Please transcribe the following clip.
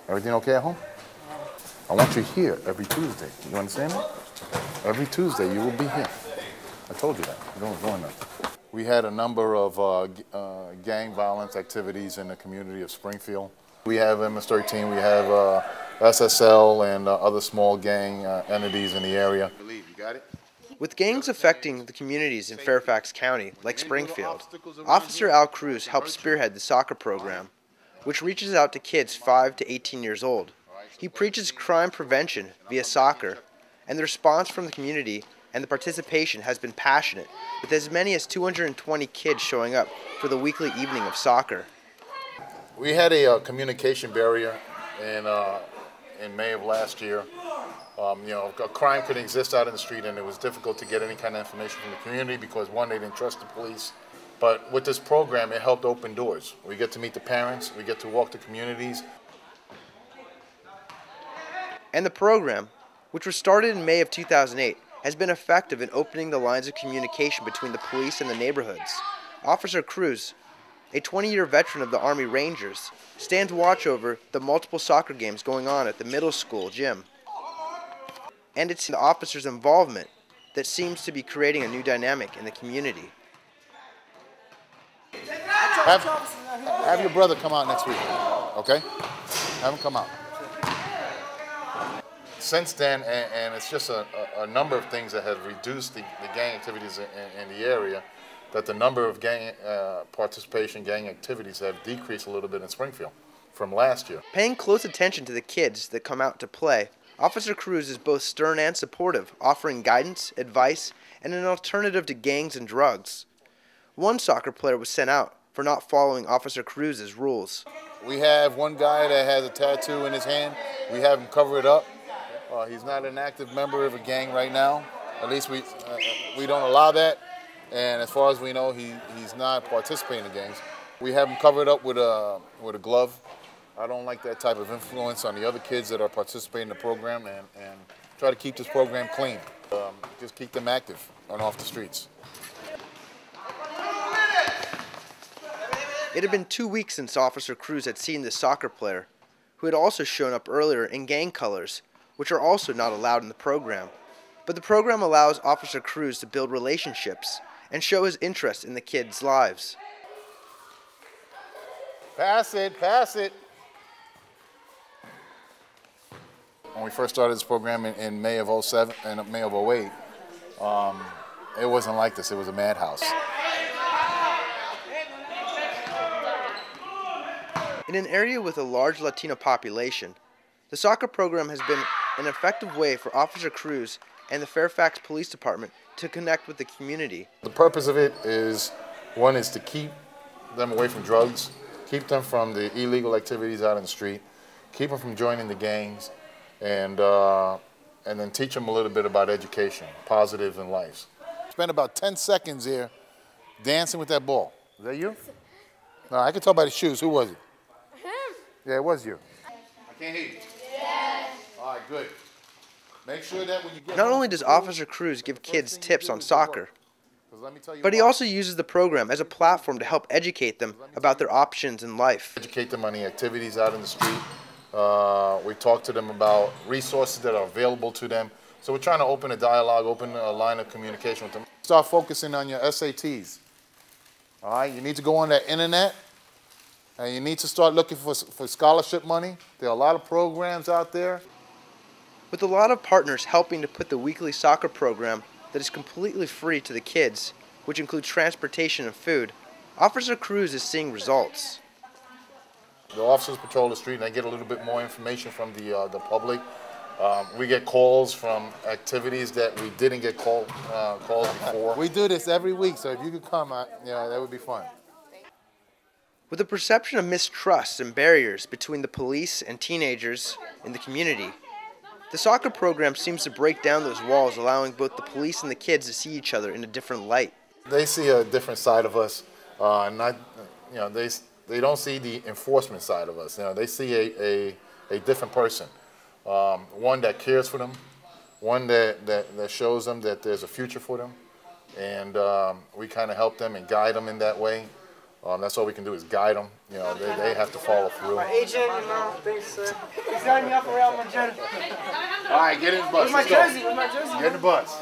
Everything okay at home? I want you here every Tuesday. You understand me? Every Tuesday you will be here. I told you that. You don't join us. We had a number of gang violence activities in the community of Springfield. We have MS-13, we have SSL and other small gang entities in the area. You got it? With gangs affecting the communities in Fairfax County, like Springfield, Officer Al Cruz helps spearhead the soccer program, which reaches out to kids 5 to 18 years old. He preaches crime prevention via soccer, and the response from the community and the participation has been passionate, with as many as 220 kids showing up for the weekly evening of soccer. We had a communication barrier in May of last year. A crime could exist out in the street, and it was difficult to get any kind of information from the community because, one, they didn't trust the police. But with this program, it helped open doors. We get to meet the parents, we get to walk the communities. And the program, which was started in May of 2008, has been effective in opening the lines of communication between the police and the neighborhoods. Officer Cruz, a 20-year veteran of the Army Rangers, stands watch over the multiple soccer games going on at the middle school gym. And it's the officer's involvement that seems to be creating a new dynamic in the community. Have your brother come out next week, okay? Have him come out. Since then, and it's just a number of things that have reduced the gang activities in the area, that the number of gang participation, gang activities have decreased a little bit in Springfield from last year. Paying close attention to the kids that come out to play, Officer Cruz is both stern and supportive, offering guidance, advice, and an alternative to gangs and drugs. One soccer player was sent out for not following Officer Cruz's rules. We have one guy that has a tattoo in his hand. We have him cover it up. He's not an active member of a gang right now. At least we don't allow that. And as far as we know, he's not participating in gangs. We have him covered up with a glove. I don't like that type of influence on the other kids that are participating in the program, and try to keep this program clean. Just keep them active and off the streets. It had been 2 weeks since Officer Cruz had seen the soccer player, who had also shown up earlier in gang colors, which are also not allowed in the program. But the program allows Officer Cruz to build relationships and show his interest in the kids' lives. Pass it, pass it. When we first started this program in May of 07 and May of 08, it wasn't like this. It was a madhouse. In an area with a large Latino population, the soccer program has been an effective way for Officer Cruz and the Fairfax Police Department to connect with the community. The purpose of it is, one is to keep them away from drugs, keep them from the illegal activities out in the street, keep them from joining the gangs, and then teach them a little bit about education, positives in life. Spent about 10 seconds here dancing with that ball. Is that you? No, I can tell by the shoes. Who was it? Him. Yeah, it was you. I can't hear you. Yes. All right, good. Make sure that when you get Not only does Officer Cruz give kids tips on soccer, but he also uses the program as a platform to help educate them about their options in life. Educate them on the activities out in the street. We talk to them about resources that are available to them. So we're trying to open a dialogue, open a line of communication with them. Start focusing on your SATs. All right, you need to go on that internet, and you need to start looking for scholarship money. There are a lot of programs out there. With a lot of partners helping to put the weekly soccer program that is completely free to the kids, which includes transportation and food, Officer Cruz is seeing results. The officers patrol the street, and they get a little bit more information from the public. We get calls from activities that we didn't get calls before. We do this every week, so if you could come, that would be fun. With the perception of mistrust and barriers between the police and teenagers in the community, the soccer program seems to break down those walls, allowing both the police and the kids to see each other in a different light. They see a different side of us, they don't see the enforcement side of us. They see a different person, one that cares for them, one that shows them that there's a future for them, and we kind of help them and guide them in that way. That's all we can do is guide them. You know, they have to follow through. My agent, you know, thanks, sir. He's guiding me off around my jet. All right, get in the bus. Where's my jersey? Where's my jersey? Get in the bus.